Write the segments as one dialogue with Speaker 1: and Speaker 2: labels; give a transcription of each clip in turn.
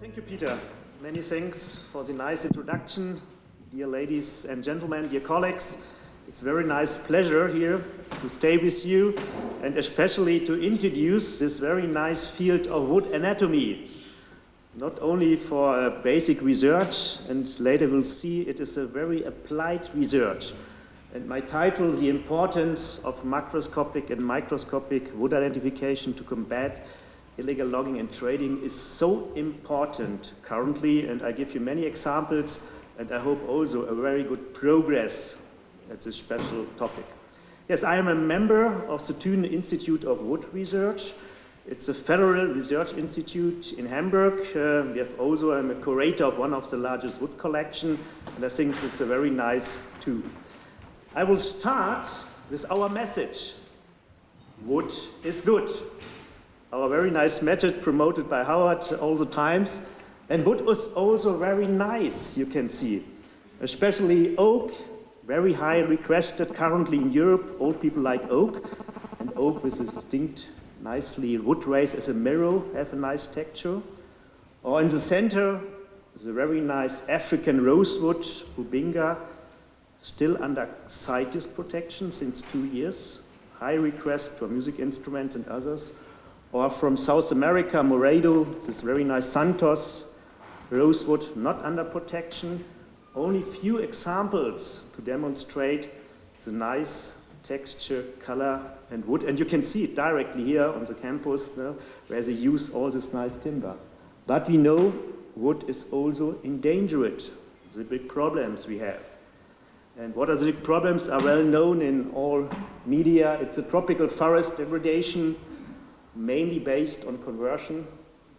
Speaker 1: Thank you, Peter. Many thanks for the nice introduction. Dear ladies and gentlemen, dear colleagues, it's a very nice pleasure here to stay with you and especially to introduce this very nice field of wood anatomy. Not only for basic research, and later we'll see it is a very applied research. And my title, The Importance of Macroscopic and Microscopic Wood Identification to Combat Illegal Logging and Trading, is so important currently, and I give you many examples, and I hope also a very good progress at this special topic. Yes, I am a member of the Thünen Institute of Wood Research. It's a federal research institute in Hamburg. We have also, I'm a curator of one of the largest wood collection, and I think this is a very nice tool. I will start with our message. Wood is good. Our very nice message promoted by Howard all the times. And wood is also very nice, you can see. Especially oak, very high requested currently in Europe. Old people like oak. And oak with this distinct, nicely wood rays as a mirror have a nice texture. Or in the center, is a very nice African rosewood, Bubinga, still under CITES protection since 2 years. High request for music instruments and others. Or from South America, Moredo, this very nice Santos, rosewood, not under protection. Only few examples to demonstrate the nice texture, color, and wood. And you can see it directly here on the campus, where they use all this nice timber. But we know wood is also endangered, the big problems we have. And what are the big problems are well known in all media. It's a tropical forest degradation, mainly based on conversion,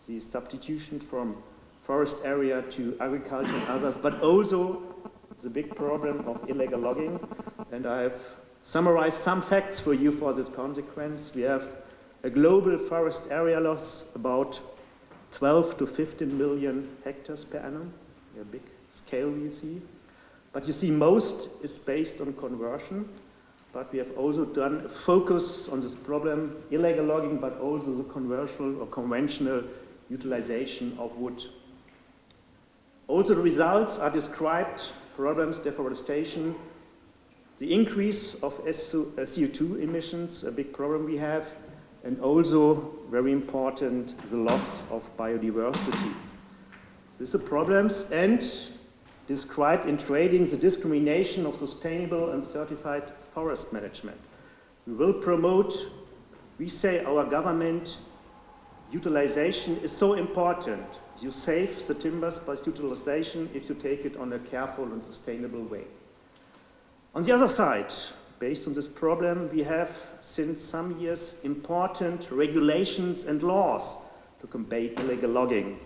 Speaker 1: the substitution from forest area to agriculture and others, but also the big problem of illegal logging. And I have summarized some facts for you for this consequence. We have a global forest area loss, about 12 to 15 million hectares per annum, a big scale we see. But you see, most is based on conversion. But we have also done a focus on this problem, illegal logging, but also the conventional or conventional utilization of wood. Also the results are described, problems, deforestation, the increase of CO2 emissions, a big problem we have, and also, very important, the loss of biodiversity. These are problems, and described in trading the discrimination of sustainable and certified forest management. We will promote, we say our government, utilization is so important. You save the timbers by utilization if you take it on a careful and sustainable way. On the other side, based on this problem, we have since some years important regulations and laws to combat illegal logging.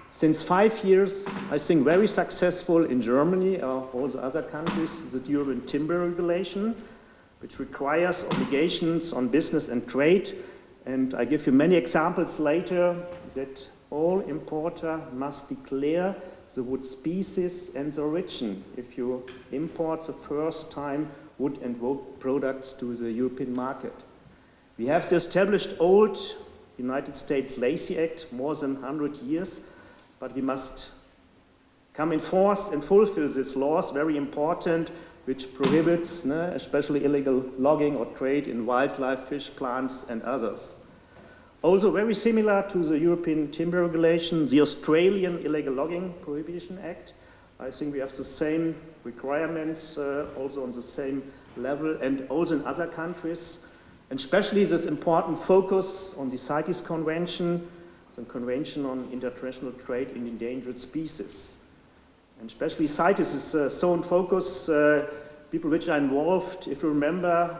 Speaker 1: Since 5 years, I think very successful in Germany or also other countries, the European Timber Regulation, which requires obligations on business and trade. And I give you many examples later that all importer must declare the wood species and the origin if you import the first time wood and wood products to the European market. We have the established old United States Lacey Act, more than 100 years, but we must come in force and fulfill these laws, very important, which prohibits especially illegal logging or trade in wildlife, fish, plants, and others. Also very similar to the European Timber Regulation, the Australian Illegal Logging Prohibition Act. I think we have the same requirements, also on the same level, and also in other countries. And especially this important focus on the CITES Convention, the Convention on International Trade in Endangered Species. And especially CITES is so in focus, people which are involved, if you remember,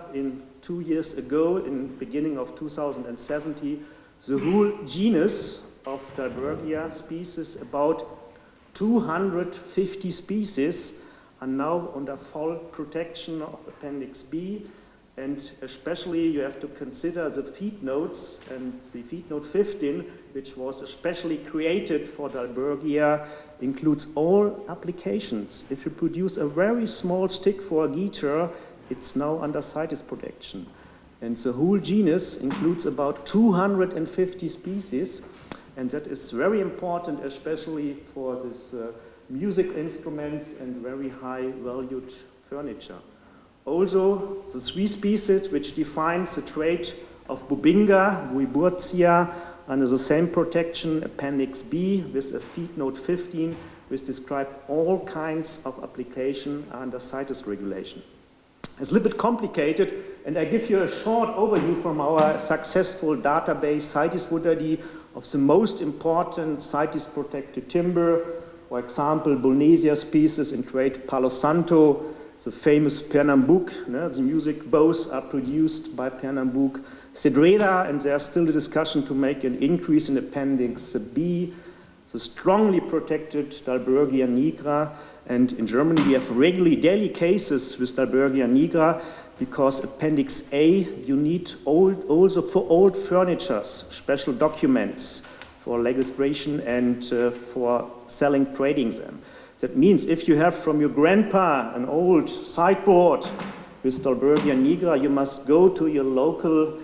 Speaker 1: 2 years ago, in beginning of 2070, the whole genus of Dalbergia species, about 250 species, are now under full protection of Appendix B. And especially you have to consider the feed notes, and the feed note 15, which was especially created for Dalbergia, includes all applications. If you produce a very small stick for a guitar, it's now under CITES protection. And the whole genus includes about 250 species. and that is very important, especially for this music instruments and very high valued furniture. Also, the 3 species which defines the trait of Bubinga, Guiburtia, under the same protection, Appendix B, with a feed note 15, which describe all kinds of application under CITES regulation. It's a little bit complicated, and I give you a short overview from our successful database, CITES WWD, of the most important CITES protected timber. For example, Bolnesia species in trait Palo Santo, the famous Pernambouc, the music bows are produced by Pernambouc, Cedrela, and there's still a discussion to make an increase in Appendix B, the strongly protected Dalbergia nigra, and in Germany we have regularly daily cases with Dalbergia nigra because Appendix A you need also for old furnitures, special documents for legislation and for selling, trading them. That means if you have from your grandpa an old sideboard with Dalbergia nigra, you must go to your local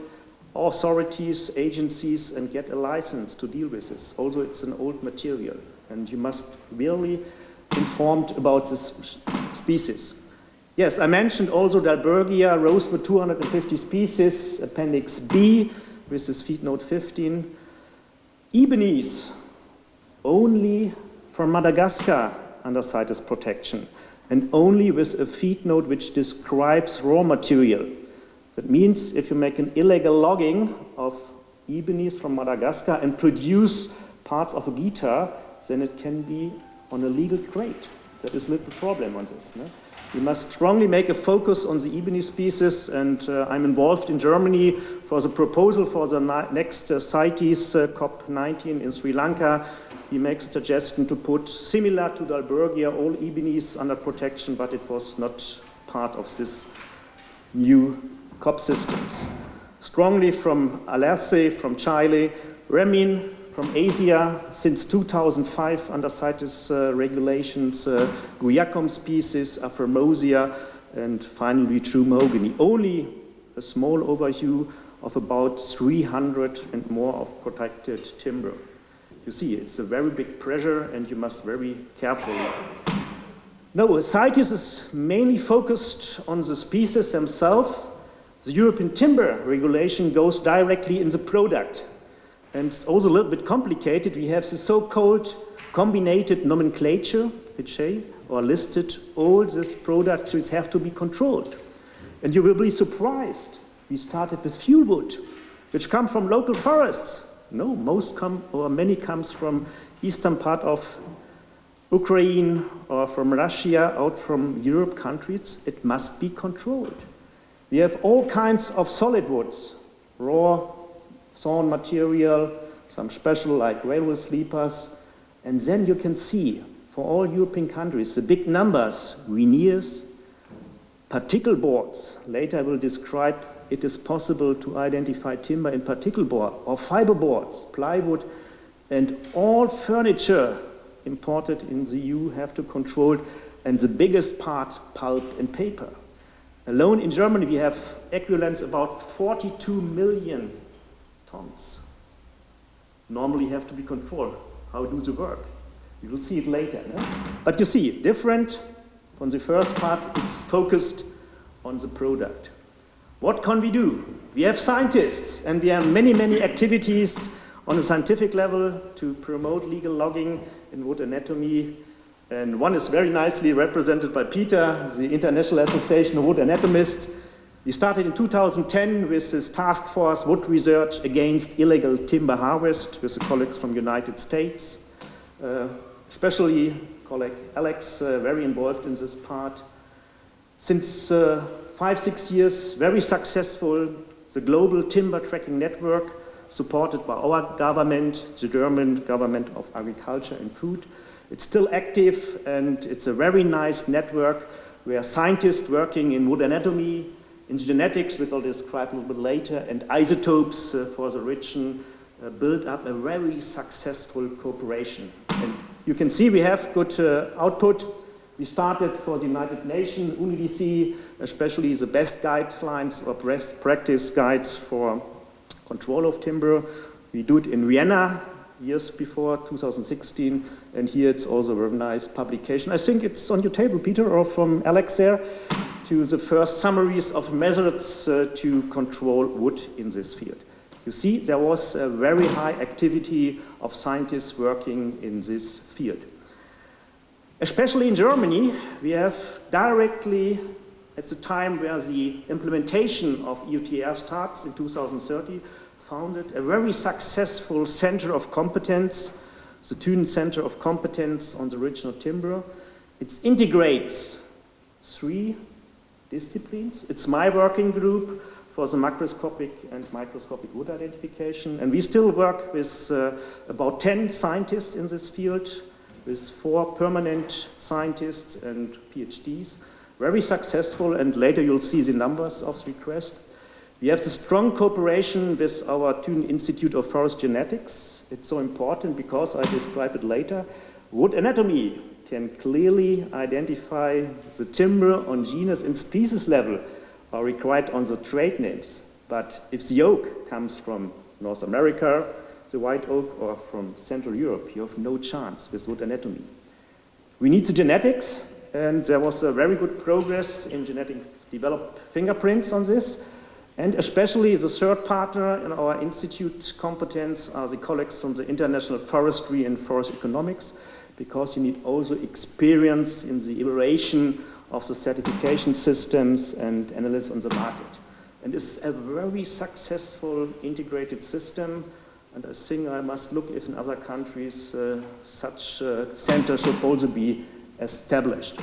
Speaker 1: authorities, agencies, and get a license to deal with this. Also, it's an old material, and you must really informed about this species. Yes, I mentioned also Dalbergia, rosewood 250 species, Appendix B, with this feed note 15. Ebonies, only from Madagascar under CITES protection, and only with a feed note which describes raw material. That means if you make an illegal logging of ebonies from Madagascar and produce parts of a guitar, then it can be on a legal trade. That is a little problem on this. No? We must strongly make a focus on the ebony species, and I'm involved in Germany for the proposal for the next CITES COP19 in Sri Lanka. We make the suggestion to put, similar to Dalbergia, all ebonies under protection, but it was not part of this new COP systems. Strongly from Alerce, from Chile, Remin from Asia, since 2005 under CITES regulations, Guiacum species, Aphromosia, and finally true mahogany. Only a small overview of about 300 and more of protected timber. You see, it's a very big pressure, and you must very carefully. No, CITES is mainly focused on the species themselves. The European timber regulation goes directly in the product. And it's also a little bit complicated. We have the so-called combined nomenclature, which or listed all these products which have to be controlled. And you will be surprised. We started with fuel wood, which come from local forests. No, most come, or many comes from eastern part of Ukraine or from Russia, out from Europe countries. It must be controlled. We have all kinds of solid woods, raw, sawn material, some special like railway sleepers, and then you can see for all European countries the big numbers, veneers, particle boards. Later I will describe it is possible to identify timber in particle board or fiber boards, plywood, and all furniture imported in the EU have to control, and the biggest part pulp and paper. Alone in Germany we have equivalents about 42 million tons. Normally have to be controlled. How do they work? You will see it later. No? But you see, different from the first part, it's focused on the product. What can we do? We have scientists, and we have many, many activities on a scientific level to promote legal logging in wood anatomy. And one is very nicely represented by Peter, the International Association of Wood Anatomists. We started in 2010 with this task force, Wood Research Against Illegal Timber Harvest, with the colleagues from the United States. Especially colleague Alex, very involved in this part. Since 5-6 years, very successful, the Global Timber Tracking Network, supported by our government, the German Government of Agriculture and Food. It's still active, and it's a very nice network where scientists working in wood anatomy, in genetics, which I'll describe a little bit later, and isotopes for the region, build up a very successful cooperation. And you can see we have good output. We started for the United Nations, UNIDC, especially the best guidelines or best practice guides for control of timber. We do it in Vienna years before, 2016, and here it's also a very nice publication. I think it's on your table, Peter, or from Alex there, to the first summaries of methods to control wood in this field. You see, there was a very high activity of scientists working in this field. Especially in Germany, we have directly, at the time where the implementation of EUTR starts in 2030, founded a very successful center of competence, the Thünen Center of Competence on the Original Timber. It integrates 3 disciplines. It's my working group for the macroscopic and microscopic wood identification, and we still work with about 10 scientists in this field, with 4 permanent scientists and PhDs. Very successful, and later you'll see the numbers of the request. We have the strong cooperation with our Thünen Institute of Forest Genetics. It's so important because, I describe it later, wood anatomy can clearly identify the timber on genus and species level are required on the trade names. But if the oak comes from North America, the white oak, or from Central Europe, you have no chance with wood anatomy. We need the genetics, and there was a very good progress in genetic developed fingerprints on this. And especially the third partner in our institute competence are the colleagues from the International Forestry and Forest Economics, because you need also experience in the evaluation of the certification systems and analysis on the market. And it's a very successful integrated system, and I think I must look if in other countries such center should also be established.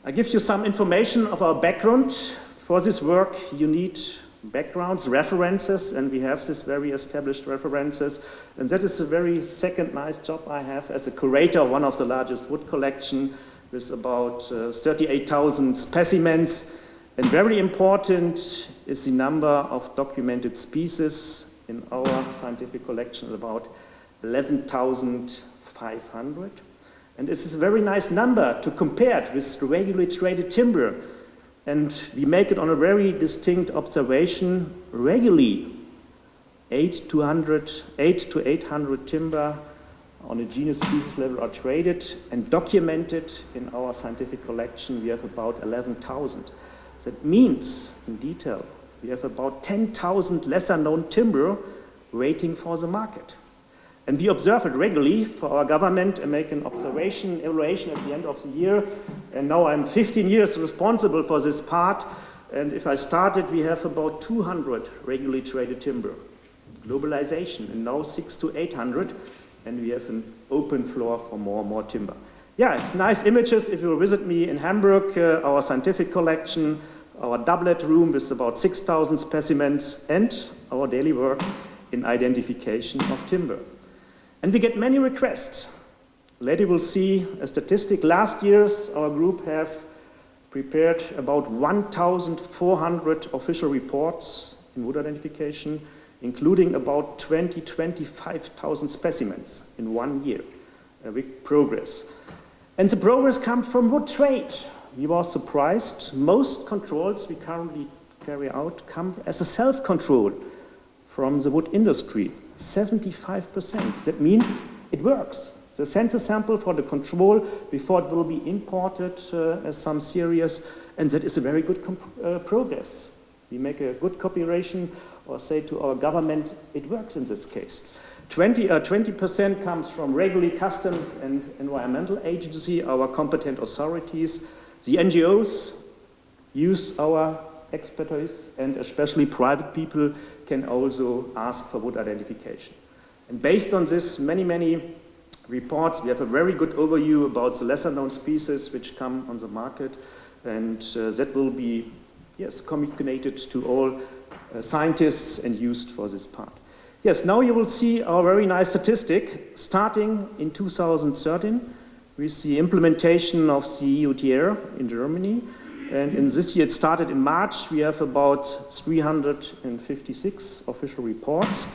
Speaker 1: I give you some information of our background. For this work, you need backgrounds, references, and we have this very established references. And that is a very second nice job I have as a curator of one of the largest wood collection with about 38,000 specimens. And very important is the number of documented species in our scientific collection, about 11,500. And this is a very nice number to compare it with regularly traded timber. And we make it on a very distinct observation. Regularly, 8 to 800 timber on a genus species level are traded, and documented in our scientific collection we have about 11,000. That means, in detail, we have about 10,000 lesser known timber waiting for the market. And we observe it regularly for our government and make an observation, evaluation at the end of the year. And now I'm 15 years responsible for this part. And if I started, we have about 200 regularly traded timber. Globalization, and now 600 to 800. And we have an open floor for more and more timber. Yeah, it's nice images if you visit me in Hamburg, our scientific collection, our doublet room with about 6,000 specimens, and our daily work in identification of timber. And we get many requests. Later we'll see a statistic. Last year, our group have prepared about 1,400 official reports in wood identification, including about 25,000 specimens in 1 year. A big progress. And the progress comes from wood trade. We were surprised. Most controls we currently carry out come as a self-control from the wood industry. 75%. That means it works. The sensor sample for the control before it will be imported as some series, and that is a very good progress. We make a good cooperation or say to our government, it works in this case. 20% comes from regularly customs and environmental agency, our competent authorities. The NGOs use our expertise, and especially private people can also ask for wood identification. And based on this, many reports, we have a very good overview about the lesser known species which come on the market, and that will be, yes, communicated to all scientists and used for this part. Yes, now you will see our very nice statistic starting in 2013 with the implementation of the EUTR in Germany. And in this year, it started in March. We have about 356 official reports.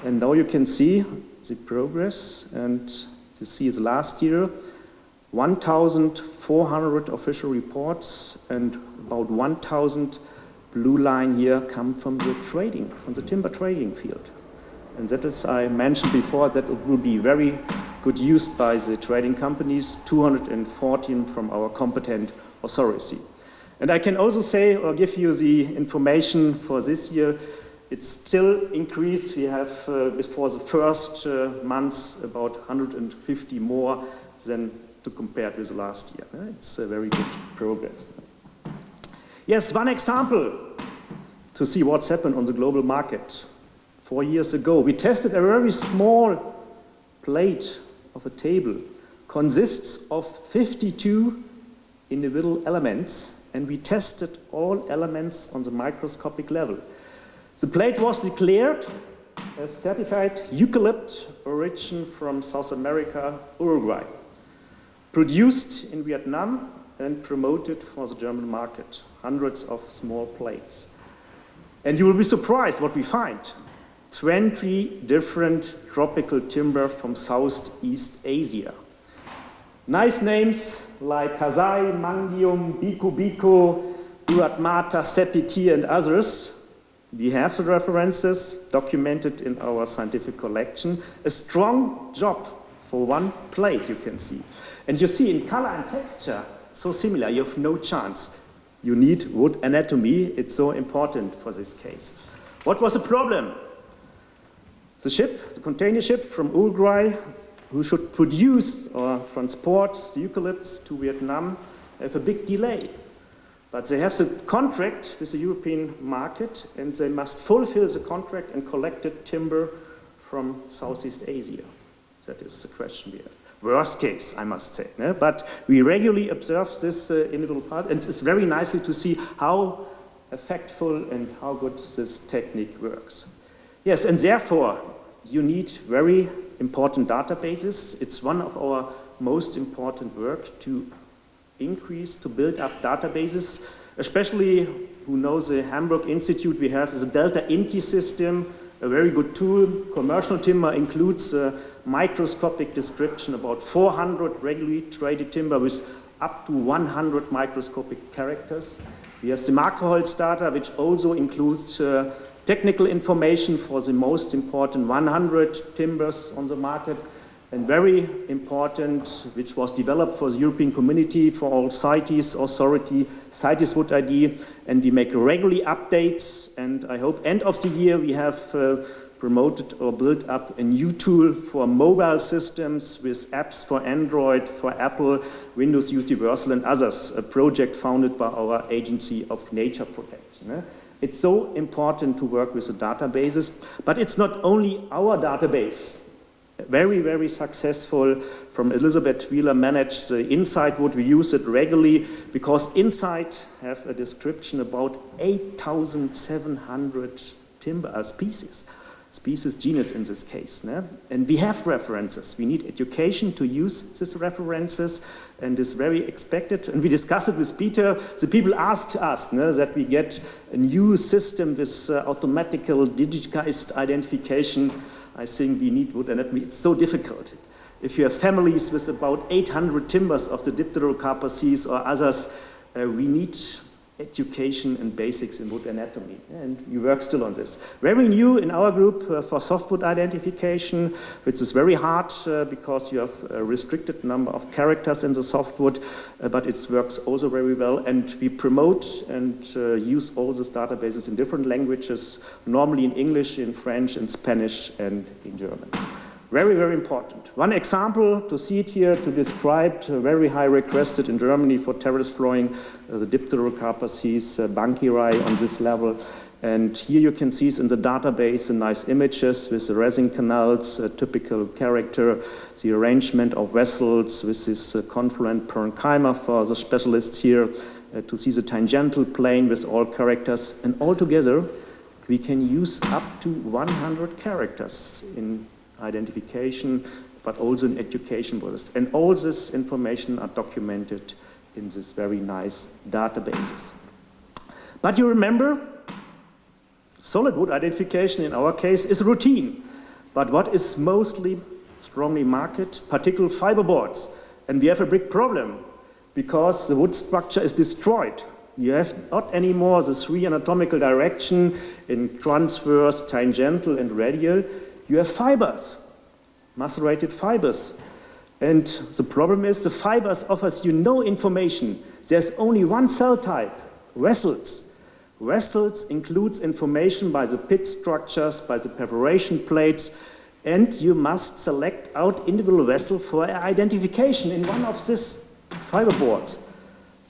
Speaker 1: And now you can see the progress. And you see the last year, 1,400 official reports, and about 1,000 blue line here come from the trading, from the timber trading field. and that is, I mentioned before, that it will be very good used by the trading companies, 214 from our competent authority. And I can also say, or give you the information for this year, it's still increased. We have, before the first months, about 150 more than to compare with the last year. It's a very good progress. Yes, one example to see what's happened on the global market. 4 years ago, we tested a very small plate of a table, consists of 52 individual elements, and we tested all elements on the microscopic level. The plate was declared as certified eucalypt origin from South America, Uruguay, produced in Vietnam and promoted for the German market, hundreds of small plates. And you will be surprised what we find. 20 different tropical timber from Southeast Asia. Nice names like Kasai, Mangium, Biko Biko, Uratmata, Sepiti, and others. We have the references documented in our scientific collection. A strong job for one plate, you can see. And you see in color and texture, so similar, you have no chance. You need wood anatomy, it's so important for this case. What was the problem? The ship, the container ship from Uruguay, who should produce or transport the eucalypts to Vietnam, have a big delay. But they have the contract with the European market, and they must fulfill the contract and collect the timber from Southeast Asia. That is the question we have. Worst case, I must say. But we regularly observe this individual part, and it's very nicely to see how effectful and how good this technique works. Yes, and therefore, you need very important databases. It's one of our most important work to increase, to build up databases, especially who knows the Hamburg Institute we have is a Delta Inky system, a very good tool. Commercial timber includes a microscopic description, about 400 regularly traded timber with up to 100 microscopic characters. We have the Macroscopic data, which also includes technical information for the most important 100 timbers on the market, and very important, which was developed for the European community, for all CITES authority, CITES Wood ID, and we make regularly updates, and I hope end of the year we have promoted or built up a new tool for mobile systems with apps for Android, for Apple, Windows Universal and others, a project founded by our Agency of Nature Protection. It's so important to work with the databases, but it's not only our database. Very, very successful from Elizabeth Wheeler managed the Insight Wood. We use it regularly because Insight have a description about 8,700 timber species. Species genus in this case. And we have references. We need education to use these references, and it's very expected. And we discussed it with Peter. The people asked us that we get a new system with automatical digitized identification. I think we need wood anatomy. It's so difficult. If you have families with about 800 timbers of the Dipterocarpaces or others, we need education and basics in wood anatomy, and we work still on this. Very new in our group for softwood identification, which is very hard because you have a restricted number of characters in the softwood, but it works also very well, and we promote and use all these databases in different languages, normally in English, in French, in Spanish, and in German. Very, very important. One example to see it here, to describe very high requested in Germany for terrace flooring, the Dipterocarpaces, Bankirai on this level. And here you can see in the database the nice images with the resin canals, a typical character, the arrangement of vessels with this confluent parenchyma for the specialists here, to see the tangential plane with all characters. And altogether, we can use up to 100 characters in identification, but also in education. And all this information are documented in this very nice databases. But you remember, solid wood identification in our case is routine. But what is mostly strongly marketed? Particle fiberboards. And we have a big problem because the wood structure is destroyed. You have not anymore the three anatomical direction in transverse, tangential, and radial. you have fibers, macerated fibers. And the problem is the fibers offers you no information. There's only one cell type, vessels. Vessels includes information by the pit structures, by the preparation plates, and you must select out individual vessel for identification in one of these fiber boards.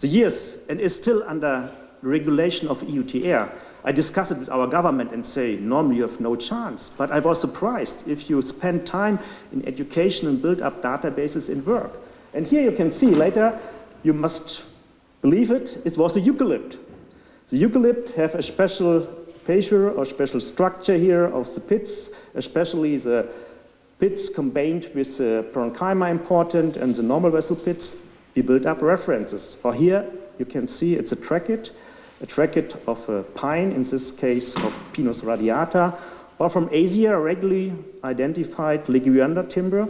Speaker 1: The years, and is still under regulation of EUTR. I discuss it with our government and say, normally you have no chance. But I was surprised if you spend time in education and build up databases in work. And here you can see later, you must believe it, it was a eucalypt. The eucalypt have a special feature or special structure here of the pits, especially the pits combined with parenchyma important and the normal vessel pits. We build up references. For here, you can see it's a trachete of a pine, in this case of Pinus radiata, or from Asia, regularly identified Leguander timber,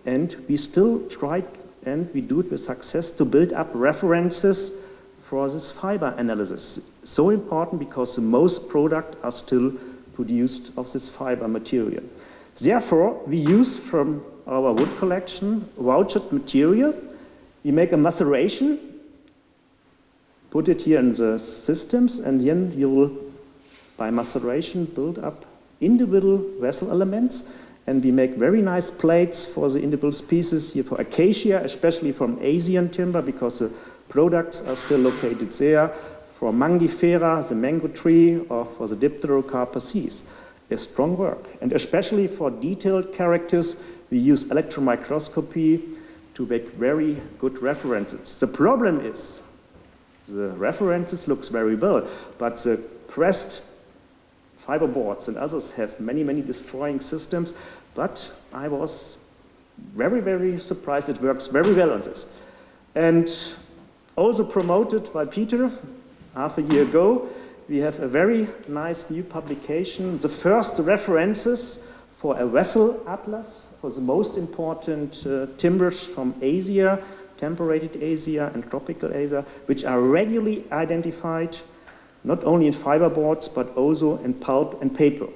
Speaker 1: and we still try, and we do it with success, to build up references for this fiber analysis. So important because the most products are still produced of this fiber material. Therefore, we use from our wood collection vouchered material. We make a maceration, put it here in the systems, and then you will, by maceration, build up individual vessel elements, and we make very nice plates for the individual species here for acacia, especially from Asian timber, because the products are still located there, for mangifera, the mango tree, or for the Dipterocarpus. A strong work, and especially for detailed characters, we use electron microscopy to make very good references. The problem is, the references looks very well, but the pressed fiberboards and others have many, many destroying systems, but I was very, very surprised it works very well on this. And also promoted by Peter half a year ago, we have a very nice new publication, the first references for a vessel atlas for the most important timbers from Asia, temperate Asia and tropical Asia, which are regularly identified, not only in fiberboards, but also in pulp and paper.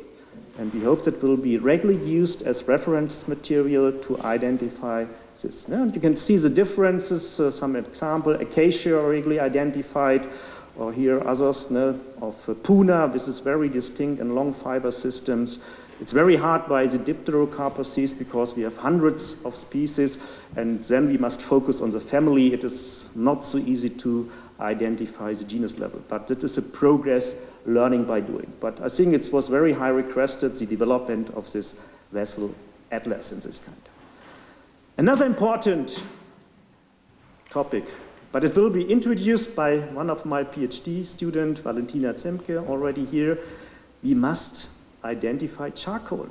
Speaker 1: And we hope that will be regularly used as reference material to identify this. And you can see the differences, some example, acacia regularly identified, or here others of Puna. This is very distinct and long fiber systems. It's very hard by the Dipterocarpus because we have hundreds of species, and then we must focus on the family. It is not so easy to identify the genus level, but that is a progress learning by doing. But I think it was very high requested, the development of this vessel atlas in this kind. Another important topic, but it will be introduced by one of my PhD students, Valentina Zemke, already here. We must identify charcoal.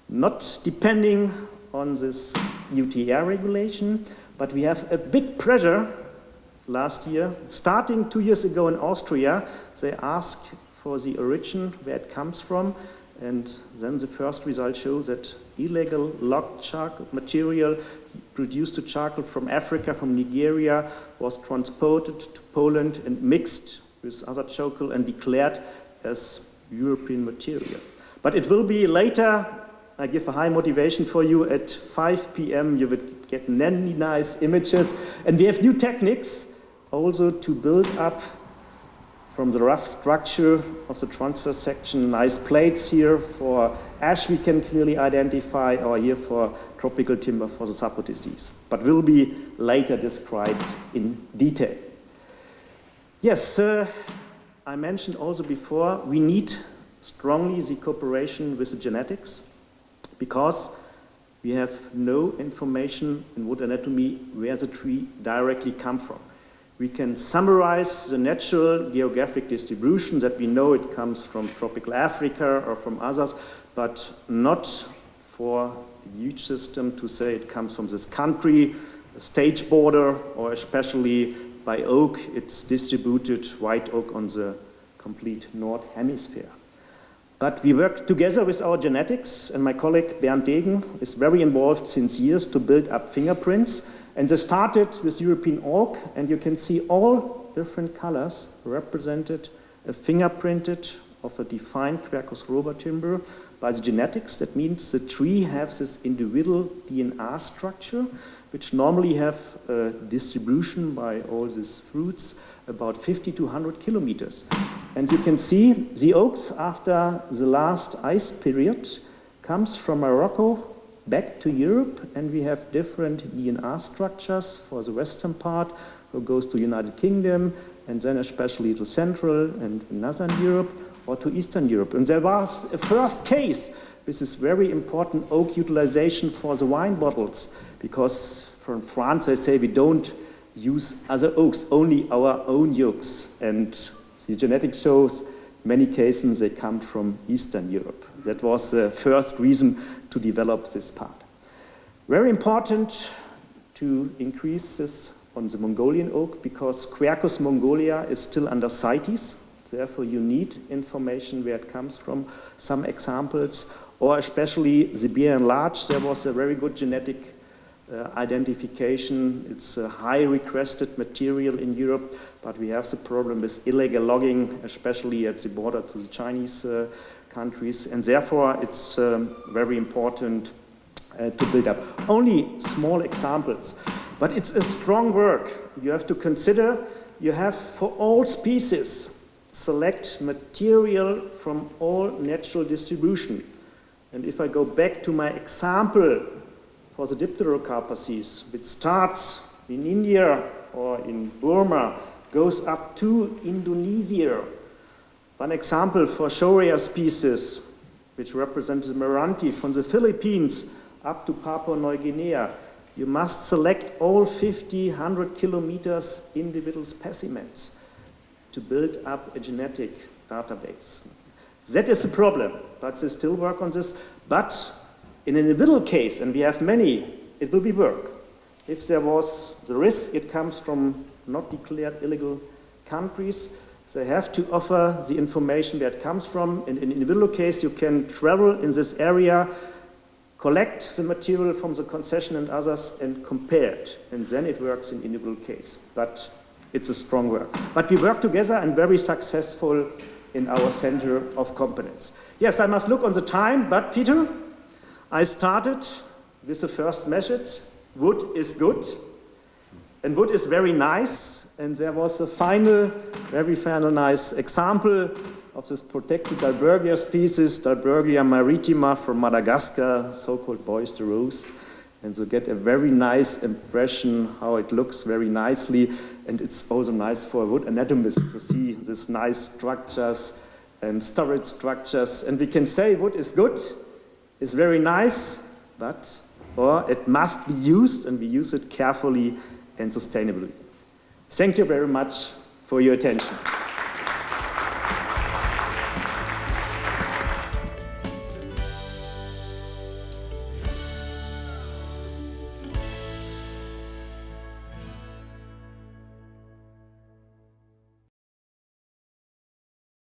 Speaker 1: Not depending on this UTR regulation, but we have a big pressure last year. Starting 2 years ago in Austria, they asked for the origin, where it comes from, and then the first result shows that illegal logged charcoal material produced the charcoal from Africa, from Nigeria, was transported to Poland and mixed with other charcoal and declared as European material. But it will be later. I give a high motivation for you. At 5 p.m. you will get many nice images. And we have new techniques also to build up from the rough structure of the transfer section, nice plates here for ash we can clearly identify, or here for tropical timber for the Sapo disease. But will be later described in detail. Yes, I mentioned also before, we need strongly the cooperation with the genetics, because we have no information in wood anatomy where the tree directly come from. We can summarize the natural geographic distribution that we know it comes from tropical Africa or from others, but not for a huge system to say it comes from this country, a stage border, or especially by oak, it's distributed white oak on the complete North Hemisphere. But we work together with our genetics, and my colleague Bernd Degen is very involved since years to build up fingerprints. And they started with European oak, and you can see all different colors represented, fingerprinted of a defined Quercus robur timber, by the genetics. That means the tree has this individual DNA structure, which normally have a distribution by all these fruits about 50 to 100 kilometers. And you can see the oaks after the last ice period comes from Morocco back to Europe, and we have different DNA structures for the western part, who goes to United Kingdom, and then especially to Central and Northern Europe, or to Eastern Europe. And there was a first case with this very important oak utilization for the wine bottles, because from France they say we don't use other oaks, only our own oaks. And the genetics shows in many cases they come from Eastern Europe. That was the first reason to develop this part. Very important to increase this on the Mongolian oak, because Quercus mongolia is still under CITES. Therefore, you need information where it comes from. Some examples, or especially Siberian larch, there was a very good genetic identification. It's a high requested material in Europe, but we have the problem with illegal logging, especially at the border to the Chinese countries, and therefore it's very important to build up. Only small examples, but it's a strong work. You have to consider, you have for all species select material from all natural distribution. And if I go back to my example for the Dipterocarpaces, which starts in India or in Burma, goes up to Indonesia. One example for Shorea species, which represents the Meranti from the Philippines up to Papua New Guinea, you must select all 50, 100 kilometers individual specimens to build up a genetic database. That is the problem, but they still work on this. But in an individual case, and we have many, it will be work. If there was the risk, it comes from not declared illegal countries, they have to offer the information where it comes from. In an individual case, you can travel in this area, collect the material from the concession and others, and compare it. And then it works in individual case. But it's a strong work. But we work together and very successful in our center of competence. Yes, I must look on the time, but Peter, I started with the first message. Wood is good, and wood is very nice, and there was a very final nice example of this protected Dalbergia species, Dalbergia maritima from Madagascar, so-called Bois de Rose. And you get a very nice impression how it looks very nicely, and it's also nice for a wood anatomist to see these nice structures and storage structures. And we can say wood is good, is very nice, but or it must be used, and we use it carefully and sustainably. Thank you very much for your attention.